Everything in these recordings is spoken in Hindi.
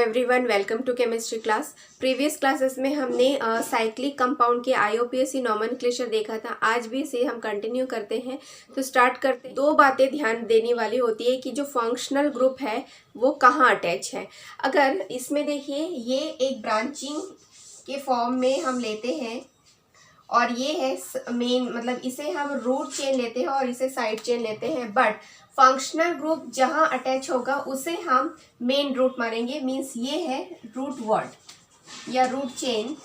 Everyone, welcome to chemistry class. Previous classes में हमने साइक्लिक कंपाउंड के आईयूपीएसी नॉमेनक्लेचर देखा था। आज भी इसे हम कंटिन्यू करते हैं। तो स्टार्ट करते हैं। दो बातें ध्यान देने वाली होती है कि जो फंक्शनल ग्रुप है वो कहाँ अटैच है। अगर इसमें देखिए, ये एक ब्रांचिंग के फॉर्म में हम लेते हैं और ये है मेन, मतलब इसे हम रूट चेन लेते हैं और इसे साइड चेन लेते हैं। बट फंक्शनल ग्रुप जहां अटैच होगा उसे हम मेन रूट मानेंगे। मीन्स ये है रूट वर्ड या रूट चेन,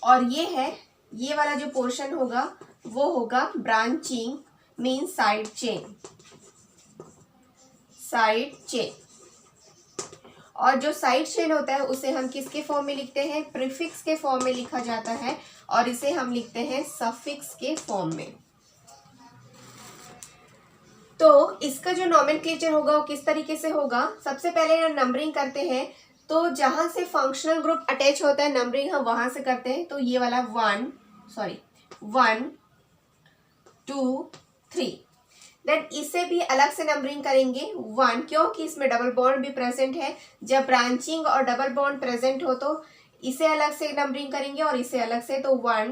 और ये है, ये वाला जो पोर्शन होगा वो होगा branching, means side chain. Side chain, और जो साइड चेन होता है उसे हम किसके फॉर्म में लिखते हैं? प्रीफिक्स के फॉर्म में लिखा जाता है, और इसे हम लिखते हैं सफिक्स के फॉर्म में। तो इसका जो नॉमेनक्लेचर होगा वो किस तरीके से होगा? सबसे पहले नंबरिंग करते हैं। तो जहां से फंक्शनल ग्रुप अटैच होता है नंबरिंग हम वहां से करते हैं। तो ये वाला 1 2 3। देन इसे भी अलग से नंबरिंग करेंगे 1, क्योंकि इसमें डबल बॉन्ड भी प्रेजेंट है। जब ब्रांचिंग और डबल बॉन्ड प्रेजेंट हो तो इसे अलग से नंबरिंग करेंगे और इसे अलग से। तो 1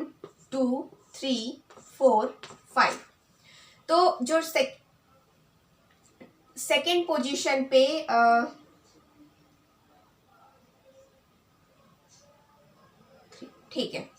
2 3 4 5। तो जो सेकेंड पोजीशन पे ठीक है,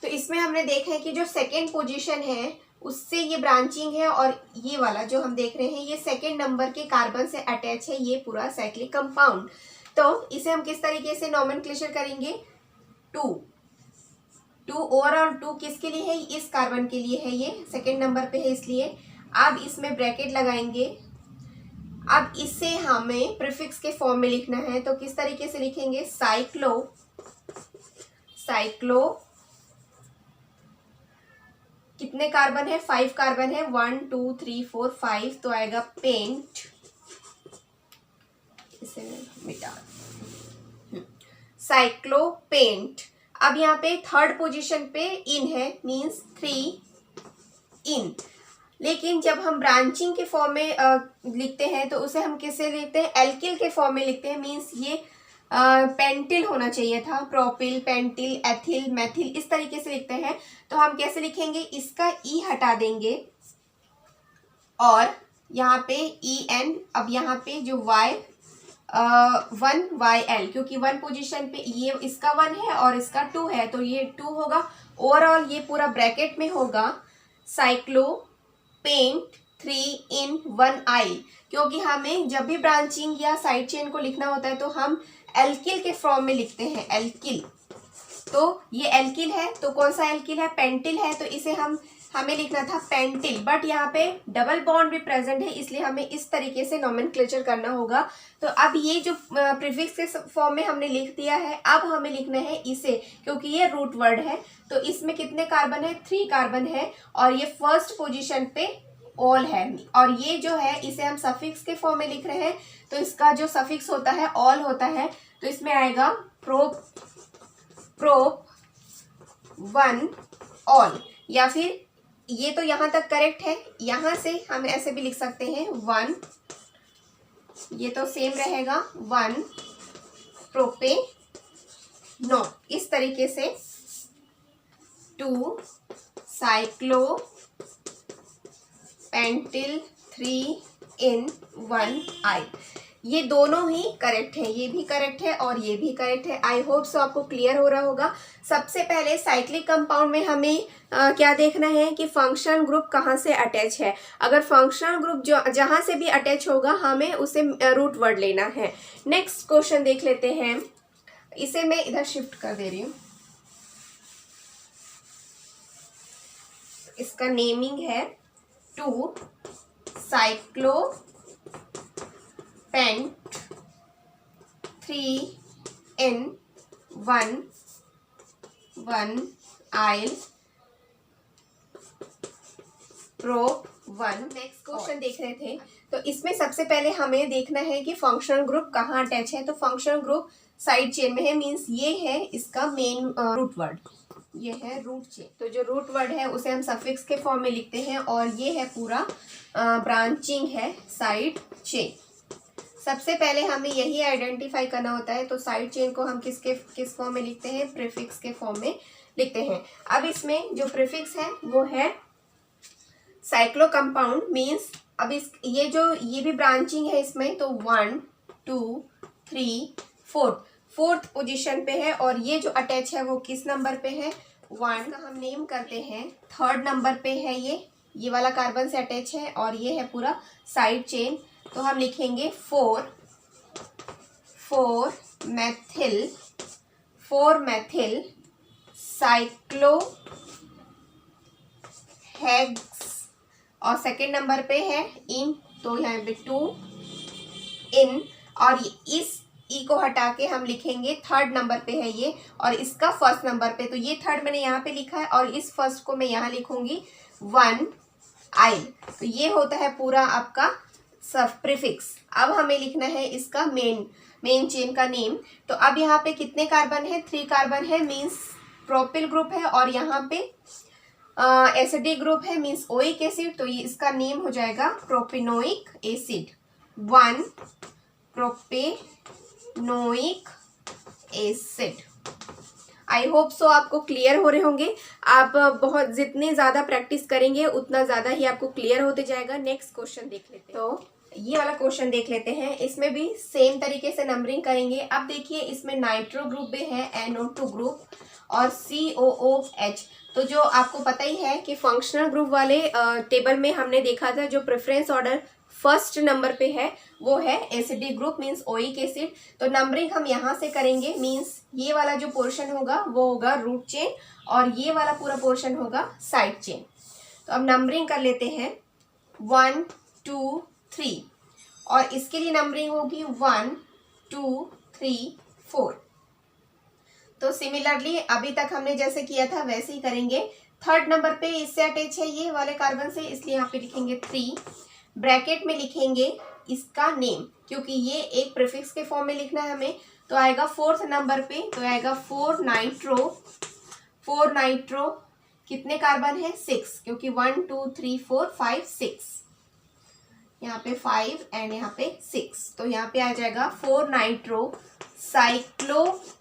तो इसमें हमने देखा है कि जो सेकेंड पोजीशन है उससे ये ब्रांचिंग है, और ये वाला जो हम देख रहे हैं ये सेकेंड नंबर के कार्बन से अटैच है, ये पूरा साइक्लिक कंपाउंड। तो इसे हम किस तरीके से नॉमेनक्लेचर करेंगे? 2 ओवरऑल 2 किसके लिए है? इस कार्बन के लिए है, ये सेकेंड नंबर पे है इसलिए। अब इसमें ब्रैकेट लगाएंगे। अब इसे हमें प्रीफिक्स के फॉर्म में लिखना है, तो किस तरीके से लिखेंगे? साइक्लो कितने कार्बन है? 5 कार्बन है। 1 2 3 4 5, तो आएगा पेंट। इसे मिटा, साइक्लोपेंट। अब यहाँ पे थर्ड पोजीशन पे इन है, मींस 3 इन। लेकिन जब हम ब्रांचिंग के फॉर्म में लिखते हैं तो उसे हम किससे लिखते हैं? एल्किल के फॉर्म में लिखते हैं। मींस ये पेंटिल होना चाहिए था। प्रोपिल, पेंटिल, एथिल, मेथिल, इस तरीके से लिखते हैं। तो हम कैसे लिखेंगे? इसका ई हटा देंगे और यहाँ पे ई एन। अब यहाँ पे जो वाई 1 वाई एल, क्योंकि 1 पोजीशन पे ये इसका 1 है और इसका 2 है, तो ये 2 होगा। ओवरऑल ये पूरा ब्रैकेट में होगा साइक्लो पेंट 3 इन 1 आइल, क्योंकि हमें जब भी ब्रांचिंग या साइड चेन को लिखना होता है तो हम एल्किल के फॉर्म में लिखते हैं, एल्किल। तो ये एल्किल है, तो कौन सा एल्किल है? पेंटिल है, तो इसे हमें लिखना था पेंटिल। बट यहाँ पे डबल बॉन्ड भी प्रेजेंट है, इसलिए हमें इस तरीके से नॉमेनक्लेचर करना होगा। तो अब ये जो प्रीफिक्स के फॉर्म में हमने लिख दिया है, अब हमें लिखना है इसे, क्योंकि ये रूट वर्ड है। तो इसमें कितने कार्बन है? 3 कार्बन है, और ये फर्स्ट पोजीशन पे ऑल है। और ये जो है इसे हम सफिक्स के फॉर्म में लिख रहे हैं, तो इसका जो सफिक्स होता है ऑल होता है। तो इसमें आएगा प्रोप 1 ऑल, या फिर ये तो यहां तक करेक्ट है। यहां से हम ऐसे भी लिख सकते हैं 1, ये तो सेम रहेगा 1 प्रोपे नो, इस तरीके से 2 साइक्लो पेंटिल 3 इन 1 आई। ये दोनों ही करेक्ट है, ये भी करेक्ट है और ये भी करेक्ट है। आई होप सो आपको क्लियर हो रहा होगा। सबसे पहले साइक्लिक कंपाउंड में हमें क्या देखना है कि फंक्शनल ग्रुप कहाँ से अटैच है। अगर फंक्शनल ग्रुप जो जहाँ से भी अटैच होगा हमें उसे रूट वर्ड लेना है। नेक्स्ट क्वेश्चन देख लेते हैं। इसे मैं इधर शिफ्ट कर दे रही हूँ। इसका नेमिंग है 2 साइक्लो पेंट 3 इन 1 आइल प्रोप 1। नेक्स्ट क्वेश्चन देख रहे थे, तो इसमें सबसे पहले हमें देखना है कि फंक्शनल ग्रुप कहाँ अटैच है। तो फंक्शनल ग्रुप साइड चेन में है, मींस ये है इसका मेन रूट वर्ड, ये है रूट चेन। तो जो रूट वर्ड है उसे हम सफिक्स के फॉर्म में लिखते हैं और ये है पूरा ब्रांचिंग है साइड चेन। सबसे पहले हमें यही आइडेंटिफाई करना होता है। तो साइड चेन को हम किस फॉर्म में लिखते हैं, प्रीफिक्स के फॉर्म में लिखते हैं। अब इसमें जो प्रीफिक्स है वो है साइक्लो कंपाउंड, मीन्स अब ये भी ब्रांचिंग है इसमें। तो 1 2 3 4th पोजीशन पे है और ये जो अटैच है वो किस नंबर पे है, 1 का हम नेम करते हैं। 3rd नंबर पे है ये वाला कार्बन से अटैच है और ये है पूरा साइड चेन। तो हम लिखेंगे 4 मेथिल साइक्लोहेक्स और सेकंड नंबर पे है इन, तो यहाँ पे 2 इन और इस ई को हटा के हम लिखेंगे 3rd नंबर पे है ये और इसका 1st नंबर पे। तो ये 3rd मैंने यहाँ पे लिखा है और इस 1st को मैं यहाँ लिखूंगी 1 आइल। तो ये होता है पूरा आपका सब प्रीफिक्स। अब हमें लिखना है इसका मेन चेन का नेम। तो अब यहाँ पे कितने कार्बन है, 3 कार्बन है, मीन्स प्रोपिल ग्रुप है और यहाँ पे एसिडिक ग्रुप है, मीन्स ओइक एसिड। तो ये इसका नेम हो जाएगा propanoic acid, 1 propanoic acid. I hope so आपको क्लियर हो रहे होंगे। आप बहुत जितने ज़्यादा प्रैक्टिस करेंगे उतना ज़्यादा ही आपको क्लियर होते जाएगा। नेक्स्ट क्वेश्चन देख लेते हैं। तो ये वाला क्वेश्चन देख लेते हैं। इसमें भी सेम तरीके से नंबरिंग करेंगे। अब देखिए इसमें नाइट्रो ग्रुप भी है, NO2 ग्रुप और COOH। तो जो आपको पता ही है कि फंक्शनल ग्रुप वाले टेबल में हमने देखा था जो प्रेफरेंस ऑर्डर 1st नंबर पे है वो है acidic group, means oic acid. तो नंबरिंग हम यहाँ से करेंगे, मीन्स ये वाला जो पोर्शन होगा वो होगा रूट चेन और ये वाला पूरा पोर्शन होगा साइड चेन। तो अब नंबरिंग कर लेते हैं 1 2 3 और इसके लिए नंबरिंग होगी 1 2 3 4। तो सिमिलरली अभी तक हमने जैसे किया था वैसे ही करेंगे। 3rd नंबर पे इससे अटैच है ये वाले कार्बन से, इसलिए यहाँ पे लिखेंगे 3, ब्रैकेट में लिखेंगे इसका नेम क्योंकि ये एक प्रीफिक्स के फॉर्म में लिखना है हमें। तो आएगा 4th नंबर पे, तो आएगा 4 नाइट्रो कितने कार्बन है, 6, क्योंकि 1 2 3 4 5 6, यहाँ पे 5 एंड यहाँ पे 6। तो यहाँ पे आ जाएगा 4 नाइट्रो साइक्लोहेक्स।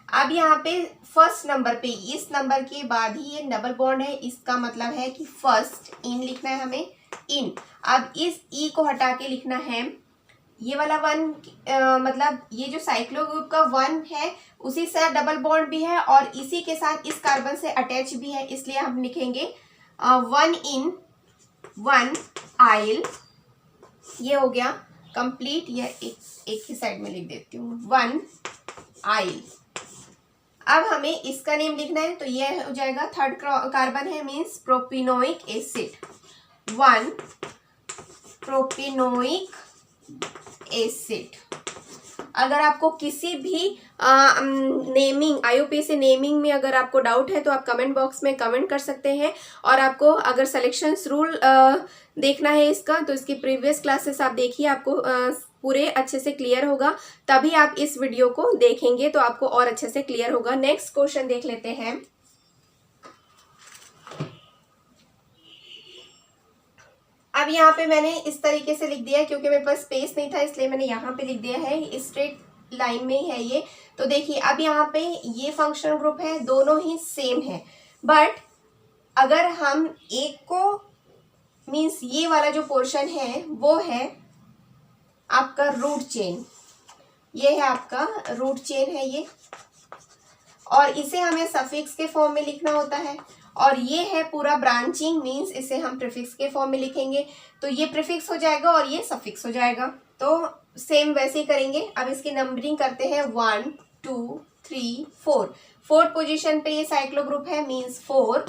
अब यहाँ पे 1st नंबर पे इस नंबर के बाद ही ये डबल बॉन्ड है, इसका मतलब है कि 1st इन लिखना है हमें, इन। अब इस ई को हटा के लिखना है ये वाला 1, मतलब ये जो साइक्लो ग्रुप का 1 है उसी से डबल बॉन्ड भी है और इसी के साथ इस कार्बन से अटैच भी है, इसलिए हम लिखेंगे 1 इन 1 आइल। ये हो गया कंप्लीट। ये एक ही साइड में लिख देती हूँ 1 आइल। अब हमें इसका नेम लिखना है, तो ये हो जाएगा 3rd कार्बन है, means propanoic acid, 1 propanoic acid. अगर आपको किसी भी नेमिंग IUPAC नेमिंग में अगर आपको डाउट है तो आप कमेंट बॉक्स में कमेंट कर सकते हैं। और आपको अगर सिलेक्शंस रूल देखना है इसका तो इसकी प्रीवियस क्लासेस आप देखिए, आपको पूरे अच्छे से क्लियर होगा। तभी आप इस वीडियो को देखेंगे तो आपको और अच्छे से क्लियर होगा। नेक्स्ट क्वेश्चन देख लेते हैं। अब यहाँ पे मैंने इस तरीके से लिख दिया है क्योंकि मेरे पास स्पेस नहीं था, इसलिए मैंने यहाँ पे लिख दिया है, स्ट्रेट लाइन में है ये। तो देखिए अब यहाँ पे ये फंक्शनल ग्रुप है, दोनों ही सेम है। बट अगर हम एक को, मीन्स ये वाला जो पोर्शन है वो है आपका रूट चेन, ये है आपका रूट चेन है ये, और इसे हमें सफिक्स के फॉर्म में लिखना होता है। और ये है पूरा ब्रांचिंग, मीन्स इसे हम प्रीफिक्स के फॉर्म में लिखेंगे। तो ये प्रीफिक्स हो जाएगा और ये सफिक्स हो जाएगा। तो सेम वैसे ही करेंगे। अब इसकी नंबरिंग करते हैं 1 2 3 4। 4th पोजीशन पे ये साइक्लो ग्रुप है, मीन्स 4,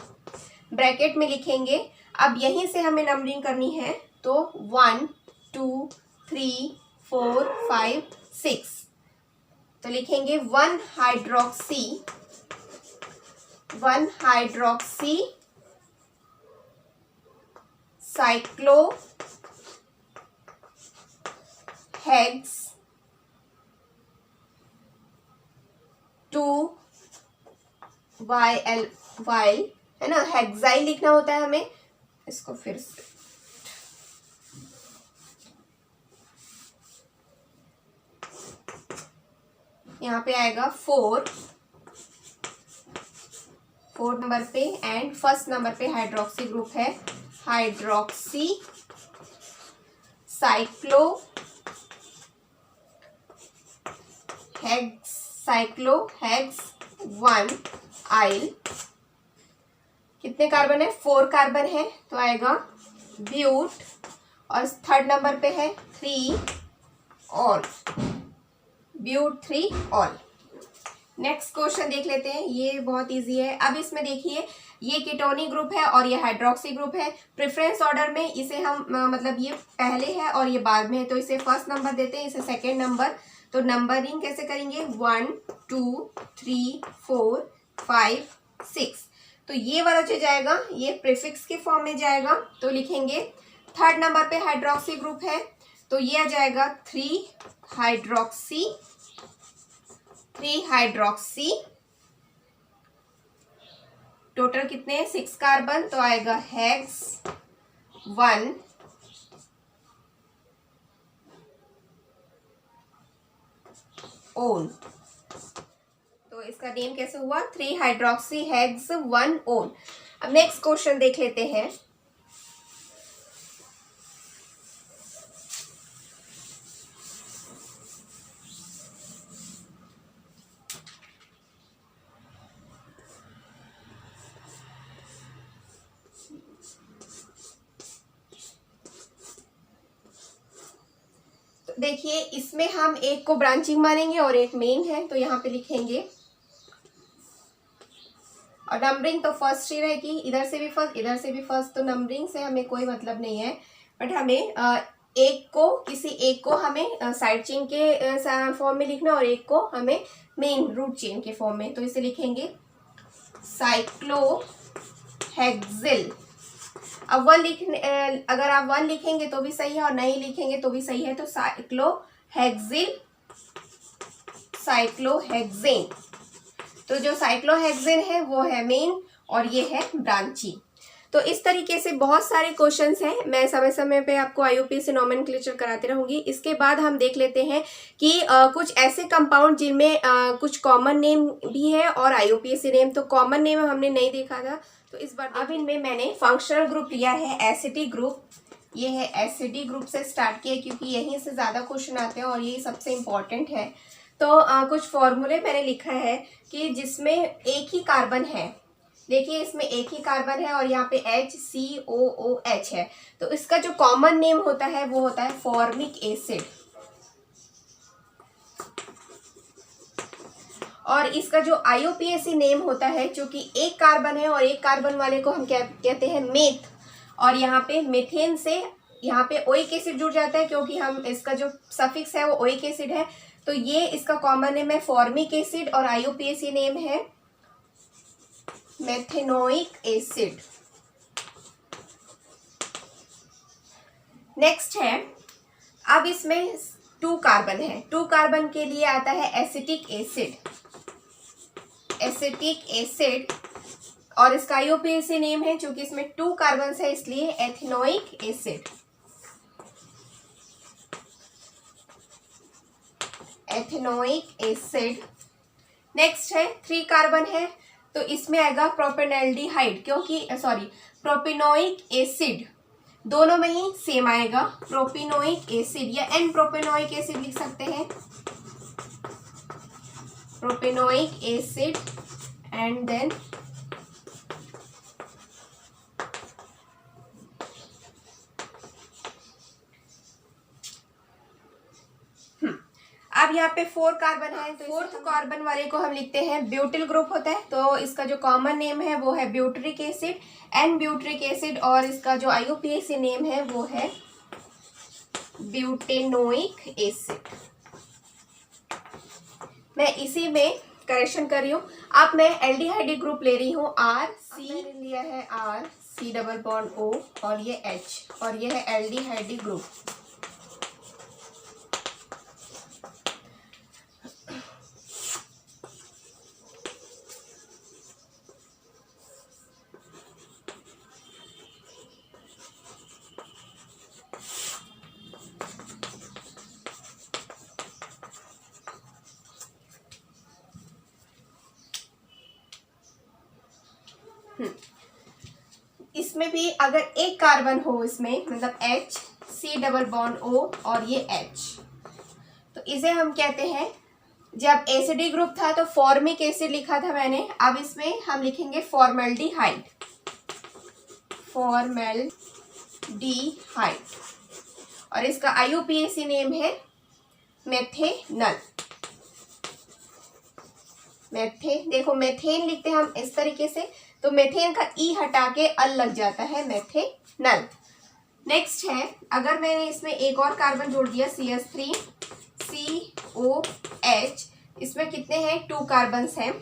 ब्रैकेट में लिखेंगे। अब यहीं से हमें नंबरिंग करनी है, तो 1 2 3 4 5 6। तो लिखेंगे 1 hydroxy cyclo hex 2 YL while, है ना, हेक्साइल लिखना होता है हमें। इसको फिर से यहाँ पे आएगा 4 नंबर पे, एंड फर्स्ट नंबर पे हाइड्रोक्सी ग्रुप है, हाइड्रोक्सी साइक्लो हेक्स 1 आइल। कितने कार्बन है? 4 कार्बन है, तो आएगा ब्यूट, और थर्ड नंबर पे है 3 ol, but 3 ol. Next question देख लेते हैं, ये बहुत इजी है। अब इसमें देखिए, ये कीटोनिक ग्रुप है और ये हाइड्रोक्सी ग्रुप है। प्रेफरेंस ऑर्डर में इसे हम मतलब ये पहले है और ये बाद में है, तो इसे फर्स्ट नंबर देते हैं, इसे सेकेंड नंबर। तो नंबरिंग कैसे करेंगे? 1 2 3 4 5 6। तो ये वाला जो जाएगा ये प्रीफिक्स के फॉर्म में जाएगा, तो लिखेंगे थर्ड नंबर पे हाइड्रोक्सी ग्रुप है, तो ये आ जाएगा 3 हाइड्रोक्सी। टोटल कितने हैं? 6 कार्बन, तो आएगा हेक्स 1 ओन। तो इसका नेम कैसे हुआ? 3 हाइड्रोक्सी हेक्स 1 ओन। अब नेक्स्ट क्वेश्चन देख लेते हैं। देखिए, इसमें हम एक को ब्रांचिंग मानेंगे और एक मेन है, तो यहाँ पे लिखेंगे, और नंबरिंग तो फर्स्ट ही रहेगी, इधर से भी फर्स्ट इधर से भी फर्स्ट, तो नंबरिंग से हमें कोई मतलब नहीं है। बट हमें किसी एक को हमें साइड चेन के फॉर्म में लिखना और एक को हमें मेन रूट चेन के फॉर्म में, तो इसे लिखेंगे साइक्लोहेक्सिल। अब अगर आप 1 लिखेंगे तो भी सही है और नहीं लिखेंगे तो भी सही है, तो साइक्लोहेक्सेन। तो जो साइक्लोहेक्सेन है वो है मेन और ये है ब्रांचिंग। तो इस तरीके से बहुत सारे क्वेश्चंस हैं, मैं समय समय पे आपको आईयूपीएसी नोमेनक्लेचर कराती रहूंगी। इसके बाद हम देख लेते हैं कि कुछ ऐसे कंपाउंड जिनमें कुछ कॉमन नेम भी है और आईयूपीएसी नेम। तो कॉमन नेम हमने नहीं देखा था, तो इस बार अब इनमें मैंने फंक्शनल ग्रुप लिया है, एसिडिक ग्रुप। ये है एसिडिक ग्रुप से स्टार्ट किया क्योंकि यहीं से ज़्यादा क्वेश्चन आते हैं और ये सबसे इम्पॉर्टेंट है। तो कुछ फॉर्मूले मैंने लिखा है कि जिसमें एक ही कार्बन है, देखिए इसमें एक ही कार्बन है और यहाँ पे HCOOH है, तो इसका जो कॉमन नेम होता है वो होता है फॉर्मिक एसिड। और इसका जो आईयूपीएसी नेम होता है, चूंकि एक कार्बन है और एक कार्बन वाले को हम क्या कहते हैं? मेथ। और यहाँ पे मेथेन से यहाँ पे ओइक एसिड जुड़ जाता है क्योंकि हम इसका जो सफिक्स है वो ओइक एसिड है, तो ये इसका कॉमन नेम है फॉर्मिक एसिड और आईयूपीएसी नेम है मेथेनोइक एसिड। नेक्स्ट है, अब इसमें 2 कार्बन है, 2 कार्बन के लिए आता है एसिटिक एसिड और इसका आईयूपीएसी नेम है, चूंकि इसमें 2 कार्बन है इसलिए एथेनोइक एसिड। नेक्स्ट है 3 कार्बन है, तो इसमें आएगा प्रोपेनल्डिहाइड, क्योंकि प्रोपेनोइक एसिड, दोनों में ही सेम आएगा प्रोपेनोइक एसिड या एन प्रोपेनोइक एसिड लिख सकते हैं, प्रोपेनोइक एसिड एंड देन अब यहाँ पे 4 कार्बन है, तो 4th कार्बन वाले को हम लिखते हैं ब्यूटिल ग्रुप होता है, तो इसका जो कॉमन नेम है वो है butyric acid and butyric acid, और इसका जो आईयूपीएसी नेम है वो है ब्यूटेनोइक एसिड। मैं इसी में करेक्शन कर रही हूँ। अब मैं एल्डिहाइड ग्रुप ले रही हूँ RC, लिया है C डबल बॉन्ड O और ये H और ये है एल्डिहाइड ग्रुप। इसमें भी अगर एक कार्बन हो इसमें, मतलब H C double bond O और ये H, तो इसे हम कहते हैं, जब एसिडी ग्रुप था तो फॉर्मिक एसिड लिखा था मैंने, अब इसमें हम लिखेंगे फॉर्मेल्डिहाइड, फॉर्मेल्डिहाइड। और इसका IUPAC नेम है मेथेनल। देखो मेथेन लिखते हैं हम इस तरीके से, तो मेथेन का ई हटा के अल लग जाता है, मेथेनल। नेक्स्ट है, अगर मैंने इसमें एक और कार्बन जोड़ दिया CH3 COH, इसमें कितने हैं, 2 कार्बन्स हैं,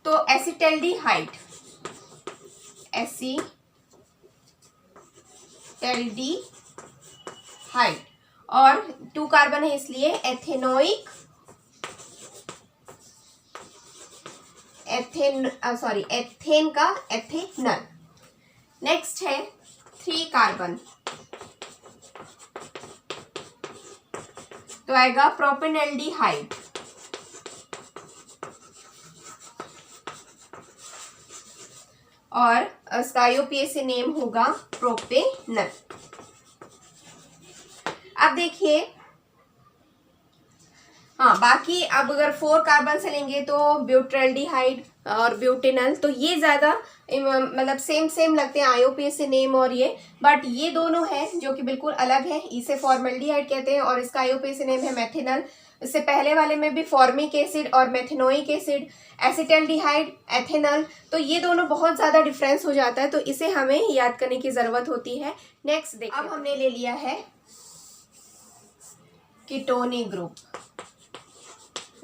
तो एसिटल्डिहाइड, एसिटल्डिहाइड, और 2 कार्बन है इसलिए एथेनोइक एथेन का एथेनल। नेक्स्ट है 3 कार्बन, तो आएगा प्रोपेनल्डिहाइड, और उसका IUPAC नेम होगा प्रोपेनल। अब देखिए, हाँ बाकी अब अगर 4 कार्बन से लेंगे तो ब्यूटाल्डिहाइड और ब्यूटेनल, तो ये ज़्यादा मतलब सेम लगते हैं IUPAC नेम और ये, बट ये दोनों हैं जो कि बिल्कुल अलग है। इसे फॉर्मेल्डिहाइड कहते हैं और इसका IUPAC नेम है मेथेनल। इससे पहले वाले में भी फॉर्मिक एसिड और मेथेनोइक एसिड, एसिटल्डिहाइड, एथेनल, तो ये दोनों बहुत ज़्यादा डिफरेंस हो जाता है, तो इसे हमें याद करने की ज़रूरत होती है। नेक्स्ट देखिए, अब हमने ले लिया है कीटोनिक ग्रुप,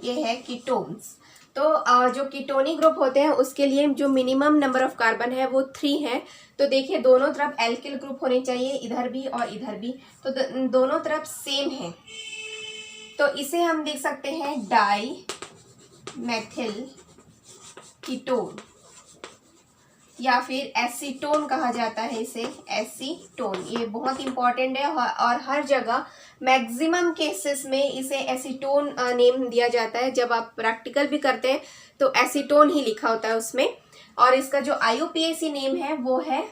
ये है कीटोन्स। तो जो कीटोनिक ग्रुप होते हैं उसके लिए जो मिनिमम नंबर ऑफ कार्बन है वो 3 है। तो देखिए दोनों तरफ एल्किल ग्रुप होने चाहिए, इधर भी और इधर भी, तो दोनों तरफ सेम है, तो इसे हम देख सकते हैं डाई मेथिल कीटोन, या फिर एसीटोन कहा जाता है इसे, एसीटोन। ये बहुत इंपॉर्टेंट है और हर जगह मैक्सिमम केसेस में इसे एसीटोन नेम दिया जाता है। जब आप प्रैक्टिकल भी करते हैं तो एसीटोन ही लिखा होता है उसमें। और इसका जो IUPAC नेम है वो है,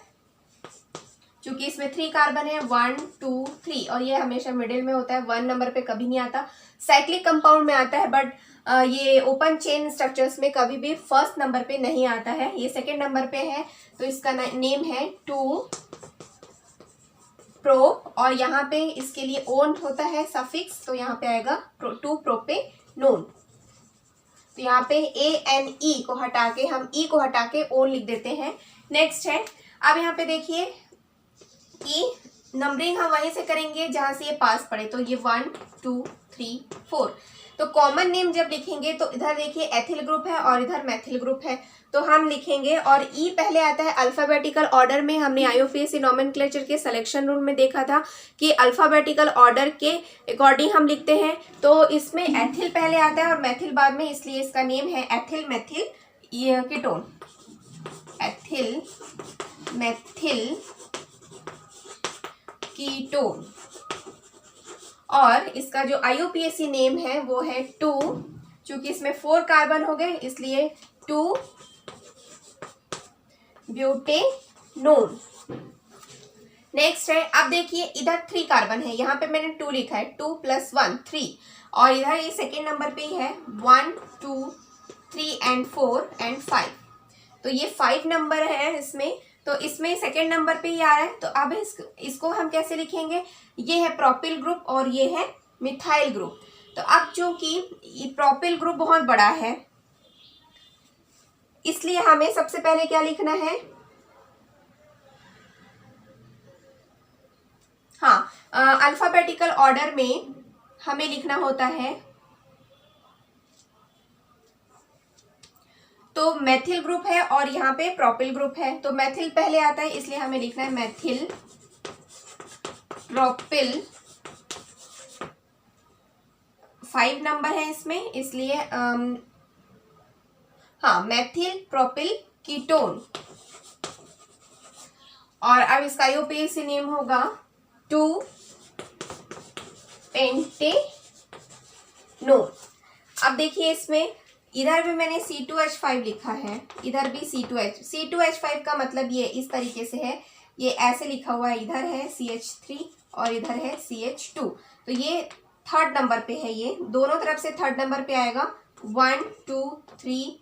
चूंकि इसमें 3 कार्बन है, 1 2 3, और ये हमेशा मिडिल में होता है, 1 नंबर पे कभी नहीं आता। साइक्लिक कंपाउंड में आता है, बट ये ओपन चेन स्ट्रक्चर्स में कभी भी फर्स्ट नंबर पे नहीं आता है, ये सेकेंड नंबर पे है। तो इसका नेम है 2 प्रो, और यहाँ पे इसके लिए ओन होता है सफिक्स, तो यहाँ पे आएगा 2 प्रोपेनोन। तो यहाँ पे ANE को हटा के, हम E को हटा के ओन लिख देते हैं। नेक्स्ट है, अब यहाँ पे देखिए कि नंबरिंग हम वहीं से करेंगे जहां से ये पास पड़े, तो ये 1 2 3 4। तो कॉमन नेम जब लिखेंगे तो इधर देखिए एथिल ग्रुप है और इधर मेथिल ग्रुप है, तो हम लिखेंगे, और ई पहले आता है अल्फाबेटिकल ऑर्डर में। हमने IUPAC नोमेनक्लेचर के सिलेक्शन रूल में देखा था कि अल्फाबेटिकल ऑर्डर के अकॉर्डिंग हम लिखते हैं, तो इसमें एथिल पहले आता है और मेथिल बाद में, इसलिए इसका नेम है ethyl methyl ketone, ethyl methyl ketone. और इसका जो IUPAC नेम है वो है 2, चूंकि इसमें 4 कार्बन हो गए इसलिए 2 ब्यूटेनोन। नेक्स्ट है, अब देखिए इधर 3 कार्बन है, यहाँ पे मैंने 2 लिखा है, 2 + 1 3, और इधर ये सेकेंड नंबर पे ही है 1 2 3 एंड 4 एंड 5, तो ये 5 नंबर है इसमें, तो इसमें सेकेंड नंबर पे ही आ रहा है। तो अब इसको हम कैसे लिखेंगे, ये है प्रोपिल ग्रुप और ये है मिथाइल ग्रुप। तो अब चूंकि ये प्रोपिल ग्रुप बहुत बड़ा है, इसलिए हमें सबसे पहले क्या लिखना है, हाँ अल्फाबेटिकल ऑर्डर में हमें लिखना होता है, तो मेथिल ग्रुप है और यहाँ पे प्रोपिल ग्रुप है, तो मेथिल पहले आता है इसलिए हमें लिखना है मेथिल प्रोपिल। 5 नंबर है इसमें, इसलिए हाँ मेथिल प्रोपिल कीटोन। और अब इसका आईयूपीएसी नेम होगा 2-पेंटेनोन। अब देखिए इसमें इधर भी मैंने C2H5 लिखा है, इधर भी C2H5 का मतलब ये इस तरीके से है, ये ऐसे लिखा हुआ है, इधर है CH3 और इधर है CH2, तो ये 3rd नंबर पे है, ये दोनों तरफ से 3rd नंबर पे आएगा। 1 2 3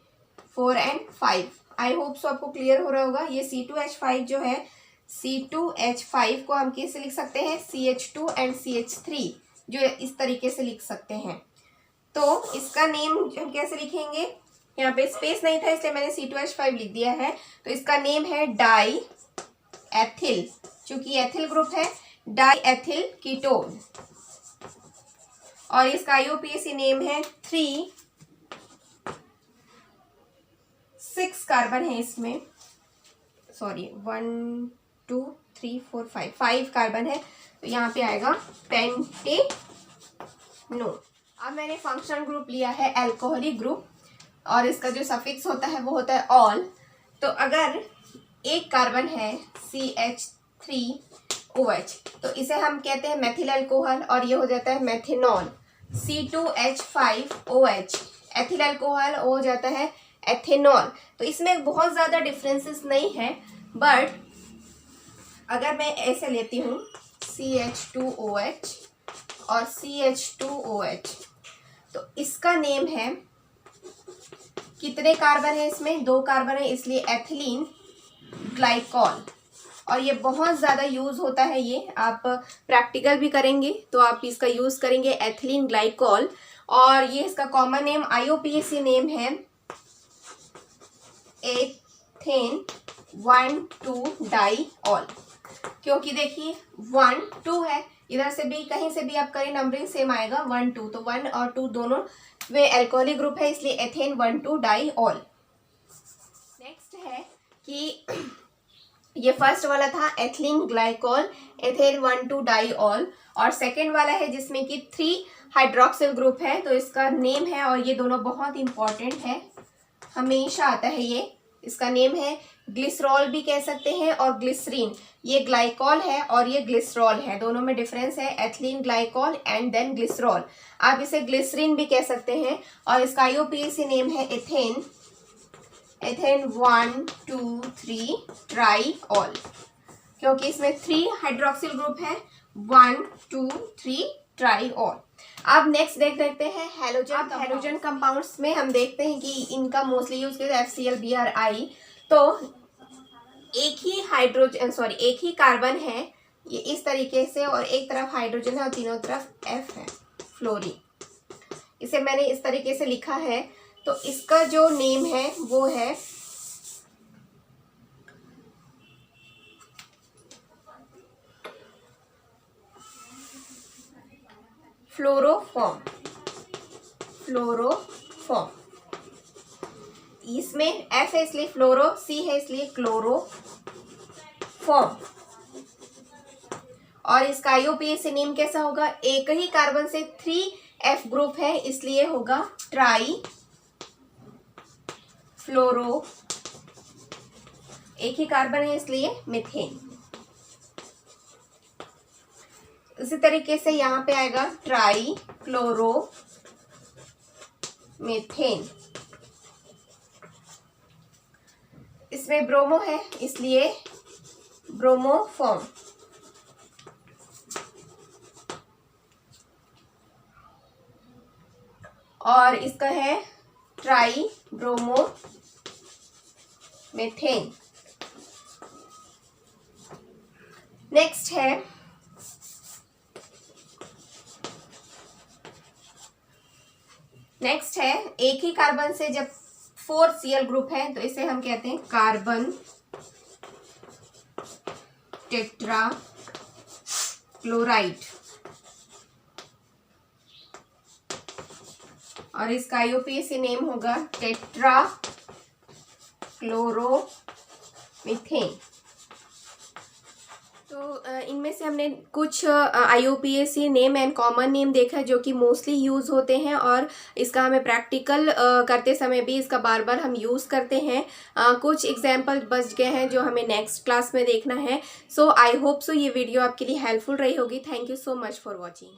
4 एंड 5। आई होप सो आपको क्लियर हो रहा होगा। ये C2H5 जो है, C2H5 को हम कैसे लिख सकते हैं, CH2 एंड CH3 जो इस तरीके से लिख सकते हैं। तो इसका नेम हम कैसे लिखेंगे, यहाँ पे स्पेस नहीं था इसलिए मैंने C2H5 लिख दिया है। तो इसका नेम है डाई एथिल, चूंकि एथिल ग्रुप है, डाई एथिल कीटोन। और इसका आईयूपीएसी नेम है 6 कार्बन है इसमें, सॉरी 1 2 3 4 5 कार्बन है, तो यहाँ पे आएगा पेंटेनोन। अब मैंने फंक्शनल ग्रुप लिया है अल्कोहलिक ग्रुप और इसका जो सफिक्स होता है वो होता है ऑल। तो अगर एक कार्बन है CH3OH तो इसे हम कहते हैं मेथिल अल्कोहल और ये हो जाता है मेथिनॉल। C2H5OH एथिल अल्कोहल हो जाता है एथेनॉल। तो इसमें बहुत ज़्यादा डिफरेंसेस नहीं है, बट अगर मैं ऐसे लेती हूँ CH2OH और CH2OH तो इसका नेम है, कितने कार्बन है इसमें, 2 कार्बन है, इसलिए एथिलीन ग्लाइकॉल। और ये बहुत ज़्यादा यूज़ होता है, ये आप प्रैक्टिकल भी करेंगे तो आप इसका यूज़ करेंगे एथिलीन ग्लाइकॉल। और ये इसका कॉमन नेम आईयूपीएसी नेम है एथेन 1,2-डाइऑल। क्योंकि देखिए 1 2 है, इधर से भी कहीं से भी आप करें नंबरिंग सेम आएगा 1 2, तो 1 और 2 दोनों वे अल्कोहलिक ग्रुप है, इसलिए एथेन 1,2-डाइऑल। नेक्स्ट है कि ये फर्स्ट वाला था एथिलीन ग्लाइकॉल, एथेन 1,2-डाइऑल, और सेकेंड वाला है जिसमें कि 3 हाइड्रोक्सिल ग्रुप है, तो इसका नेम है, और ये दोनों बहुत इंपॉर्टेंट है, हमेशा आता है ये, इसका नेम है ग्लिसरॉल भी कह सकते हैं और ग्लिसरीन। ये ग्लाइकॉल है और ये ग्लिसरॉल है, दोनों में डिफरेंस है, ethylene glycol and then glycerol. आप इसे ग्लिसरीन भी कह सकते हैं। और इसका आईयूपीएसी नेम है एथेन 1,2,3-ट्राइऑल, क्योंकि इसमें 3 हाइड्रोक्सिल ग्रुप है, 1 2 3 ट्राइऑल। अब नेक्स्ट देख लेते हैं हैलोजन। हैलोजन कंपाउंड्स में हम देखते हैं कि इनका मोस्टली यूज किया FCl BrI। तो एक ही कार्बन है ये इस तरीके से, और एक तरफ हाइड्रोजन है और तीनों तरफ F है, फ्लोरीन। इसे मैंने इस तरीके से लिखा है, तो इसका जो नेम है वो है फ्लोरोफॉर्म। इसमें F है इसलिए फ्लोरो, C है इसलिए क्लोरोफॉर्म। और इसका आईयूपीएसी नेम कैसा होगा, एक ही कार्बन से 3F ग्रुप है इसलिए होगा ट्राई फ्लोरो, एक ही कार्बन है इसलिए मीथेन। इसी तरीके से यहाँ पे आएगा ट्राई क्लोरो मीथेन। इसमें ब्रोमो है इसलिए ब्रोमोफॉर्म। और इसका है ट्राई ब्रोमो मीथेन। नेक्स्ट है एक ही कार्बन से जब 4Cl ग्रुप है तो इसे हम कहते हैं कार्बन टेट्रा क्लोराइड। और इसका आईयूपीएसी नेम होगा टेट्रा क्लोरोमीथेन। तो इनमें से हमने कुछ IUPAC name and common name देखा जो कि मोस्टली यूज़ होते हैं और इसका हमें प्रैक्टिकल करते समय भी इसका बार बार हम यूज़ करते हैं। कुछ एग्जाम्पल बच गए हैं जो हमें नेक्स्ट क्लास में देखना है। सो आई होप सो ये वीडियो आपके लिए हेल्पफुल रही होगी। Thank you so much for watching.